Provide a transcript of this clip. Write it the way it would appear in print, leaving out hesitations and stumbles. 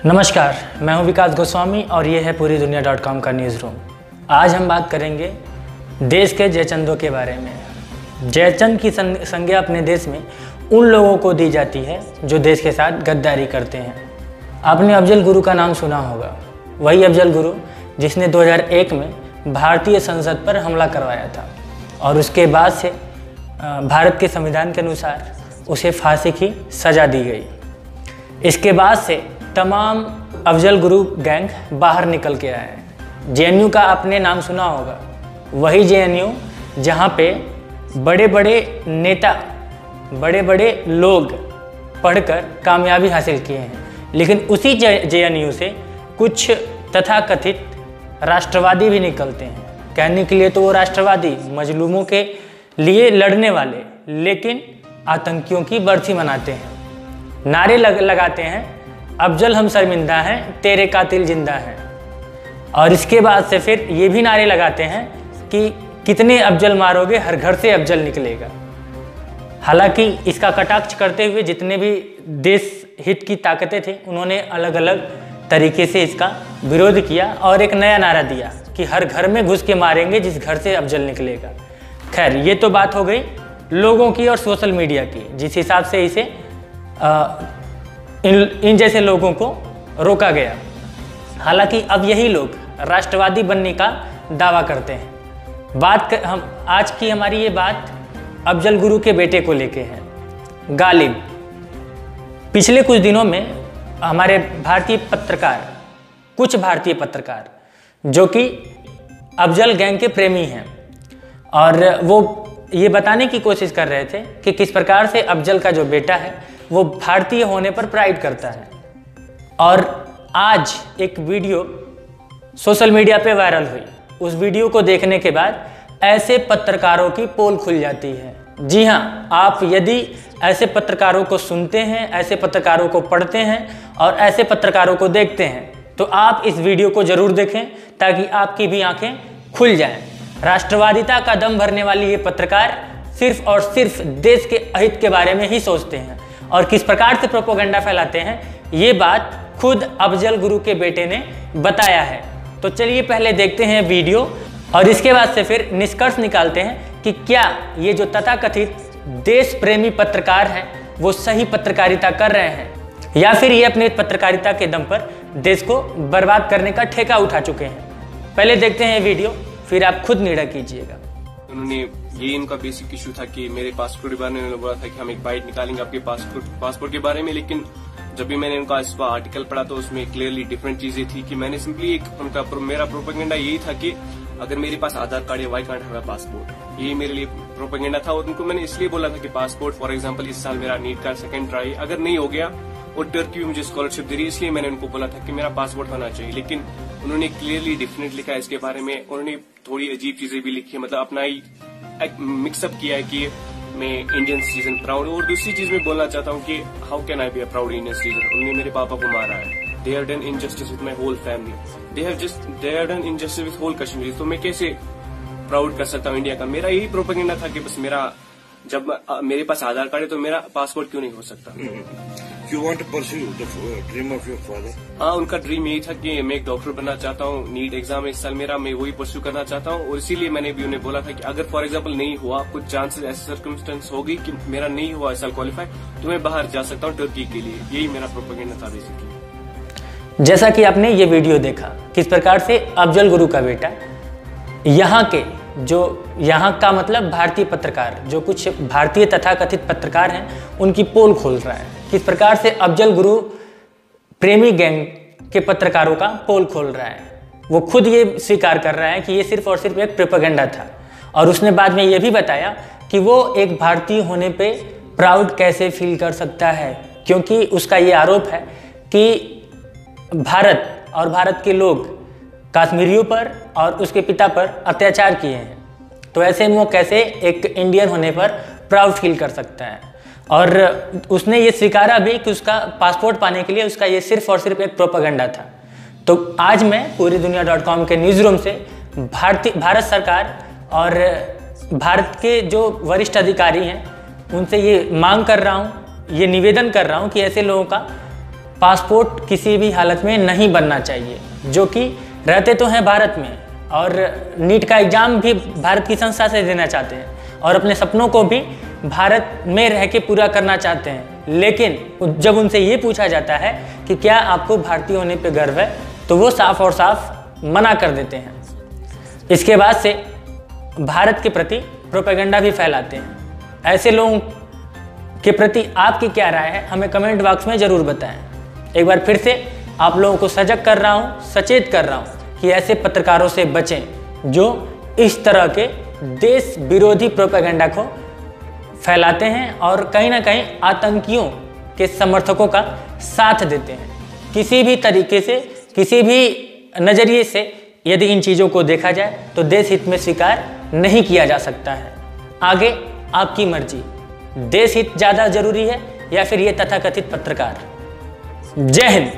नमस्कार, मैं हूं विकास गोस्वामी और ये है पूरी दुनिया .com का न्यूज़ रूम। आज हम बात करेंगे देश के जयचंदों के बारे में। जयचंद की संज्ञा अपने देश में उन लोगों को दी जाती है जो देश के साथ गद्दारी करते हैं। आपने अफजल गुरु का नाम सुना होगा, वही अफजल गुरु जिसने 2001 में भारतीय संसद पर हमला करवाया था और उसके बाद से भारत के संविधान के अनुसार उसे फांसी की सज़ा दी गई। इसके बाद से तमाम अफजल गुरु गैंग बाहर निकल के आए हैं। जेएनयू का आपने नाम सुना होगा, वही जेएनयू जहाँ पे बड़े बड़े नेता, बड़े बड़े लोग पढ़कर कामयाबी हासिल किए हैं। लेकिन उसी जेएनयू से कुछ तथाकथित राष्ट्रवादी भी निकलते हैं। कहने के लिए तो वो राष्ट्रवादी, मजलूमों के लिए लड़ने वाले, लेकिन आतंकियों की बरसी मनाते हैं। नारे लगाते हैं, अफजल हम शर्मिंदा हैं, तेरे कातिल जिंदा हैं। और इसके बाद से फिर ये भी नारे लगाते हैं कि कितने अफजल मारोगे, हर घर से अफजल निकलेगा। हालांकि इसका कटाक्ष करते हुए जितने भी देश हित की ताकतें थे, उन्होंने अलग अलग तरीके से इसका विरोध किया और एक नया नारा दिया कि हर घर में घुस के मारेंगे जिस घर से अफजल निकलेगा। खैर, ये तो बात हो गई लोगों की और सोशल मीडिया की, जिस हिसाब से इसे इन जैसे लोगों को रोका गया। हालांकि अब यही लोग राष्ट्रवादी बनने का दावा करते हैं। हम आज की हमारी ये बात अफजल गुरु के बेटे को लेके है, गालिब। पिछले कुछ दिनों में हमारे कुछ भारतीय पत्रकार जो कि अफजल गैंग के प्रेमी हैं, और वो ये बताने की कोशिश कर रहे थे कि किस प्रकार से अफजल का जो बेटा है वो भारतीय होने पर प्राइड करता है। और आज एक वीडियो सोशल मीडिया पे वायरल हुई। उस वीडियो को देखने के बाद ऐसे पत्रकारों की पोल खुल जाती है। जी हाँ, आप यदि ऐसे पत्रकारों को सुनते हैं, ऐसे पत्रकारों को पढ़ते हैं और ऐसे पत्रकारों को देखते हैं, तो आप इस वीडियो को जरूर देखें ताकि आपकी भी आंखें खुल जाएं। राष्ट्रवादिता का दम भरने वाली ये पत्रकार सिर्फ और सिर्फ देश के अहित के बारे में ही सोचते हैं और किस प्रकार से प्रोपेगेंडा फैलाते हैं, ये बात खुद अफजल गुरु के बेटे ने बताया है। तो चलिए पहले देखते हैं वीडियो और इसके बाद से फिर निष्कर्ष निकालते हैं कि क्या ये जो तथाकथित देश प्रेमी पत्रकार हैं वो सही पत्रकारिता कर रहे हैं या फिर ये अपने पत्रकारिता के दम पर देश को बर्बाद करने का ठेका उठा चुके हैं। पहले देखते हैं वीडियो, फिर आप खुद निर्णय कीजिएगा। उन्होंने ये इनका बेसिक इशू था कि मेरे पासपोर्ट के बारे में उन्होंने बोला था कि हम एक बाइट निकालेंगे आपके पासपोर्ट के बारे में। लेकिन जब भी मैंने उनका इस पर आर्टिकल पढ़ा तो उसमें क्लियरली डिफरेंट चीजें थी कि मैंने सिंपली मेरा प्रोपेगेंडा यही था कि अगर मेरे पास आधार कार्ड है, why can't have a passport. यही मेरे लिए प्रोपेगेंडा था और उनको मैंने इसलिए बोला था कि पासपोर्ट, फॉर एग्जाम्पल इस साल मेरा नीट का सेकंड ट्राई अगर नहीं हो गया और टर्की भी मुझे स्कॉलरशिप दे रही है, इसलिए मैंने उनको बोला था कि मेरा पासपोर्ट होना चाहिए। लेकिन उन्होंने क्लियरली डिफरेंट लिखा है इसके बारे में। उन्होंने थोड़ी अजीब चीजें भी लिखी है, मतलब अपना ही मिक्सअप किया है कि मैं इंडियन सिटीजन प्राउड। और दूसरी चीज मैं बोलना चाहता हूँ कि how can I be a proud Indian citizen. उन्होंने मेरे पापा को मारा है, they have done injustice with my whole family, they have done injustice with whole Kashmir. तो मैं कैसे प्राउड कर सकता हूँ इंडिया का। मेरा यही प्रोपेगेंडा था कि बस जब मेरे पास आधार कार्ड है तो मेरा पासपोर्ट क्यों नहीं हो सकता। You want to pursue the dream of your father? हाँ, उनका ड्रीम यही था कि मैं एक डॉक्टर बनना चाहता हूँ। नीट एग्जाम इस साल मेरा, मैं वही परस्यू करना चाहता हूँ। और इसीलिए मैंने भी उन्हें बोला था कि अगर फॉर एग्जाम्पल नहीं हुआ, कुछ चांसेस ऐसे सर्कमस्टेंस होगी कि मेरा नहीं हुआ इस साल क्वालिफाई, तो मैं बाहर जा सकता हूँ टर्की के लिए। यही मेरा प्रोपेगेंडा था बेसिकली। जैसा कि आपने ये वीडियो देखा किस प्रकार से अफजल गुरु का बेटा यहाँ का मतलब भारतीय पत्रकार, जो कुछ भारतीय तथाकथित पत्रकार हैं, उनकी पोल खोल रहा है। किस प्रकार से अफजल गुरु प्रेमी गैंग के पत्रकारों का पोल खोल रहा है। वो खुद ये स्वीकार कर रहा है कि ये सिर्फ और सिर्फ एक प्रोपेगेंडा था। और उसने बाद में ये भी बताया कि वो एक भारतीय होने पे प्राउड कैसे फील कर सकता है, क्योंकि उसका ये आरोप है कि भारत और भारत के लोग कश्मीरियों पर और उसके पिता पर अत्याचार किए हैं। तो ऐसे में वो कैसे एक इंडियन होने पर प्राउड फील कर सकता है। और उसने ये स्वीकारा भी कि उसका पासपोर्ट पाने के लिए उसका ये सिर्फ और सिर्फ एक प्रोपेगेंडा था। तो आज मैं पूरी दुनिया .com के न्यूज़ रूम से भारत सरकार और भारत के जो वरिष्ठ अधिकारी हैं उनसे ये मांग कर रहा हूँ, ये निवेदन कर रहा हूँ कि ऐसे लोगों का पासपोर्ट किसी भी हालत में नहीं बनना चाहिए, जो कि रहते तो हैं भारत में और नीट का एग्ज़ाम भी भारत की संस्था से देना चाहते हैं और अपने सपनों को भी भारत में रह के पूरा करना चाहते हैं। लेकिन जब उनसे ये पूछा जाता है कि क्या आपको भारतीय होने पे गर्व है, तो वो साफ और साफ मना कर देते हैं। इसके बाद से भारत के प्रति प्रोपेगेंडा भी फैलाते हैं। ऐसे लोगों के प्रति आपकी क्या राय है, हमें कमेंट बॉक्स में ज़रूर बताएं। एक बार फिर से आप लोगों को सजग कर रहा हूँ, सचेत कर रहा हूँ कि ऐसे पत्रकारों से बचें जो इस तरह के देश विरोधी प्रोपेगेंडा को फैलाते हैं और कहीं ना कहीं आतंकियों के समर्थकों का साथ देते हैं। किसी भी तरीके से, किसी भी नज़रिए से यदि इन चीज़ों को देखा जाए तो देश हित में स्वीकार नहीं किया जा सकता है। आगे आपकी मर्जी, देश हित ज़्यादा जरूरी है या फिर ये तथाकथित पत्रकार। जय हिंद।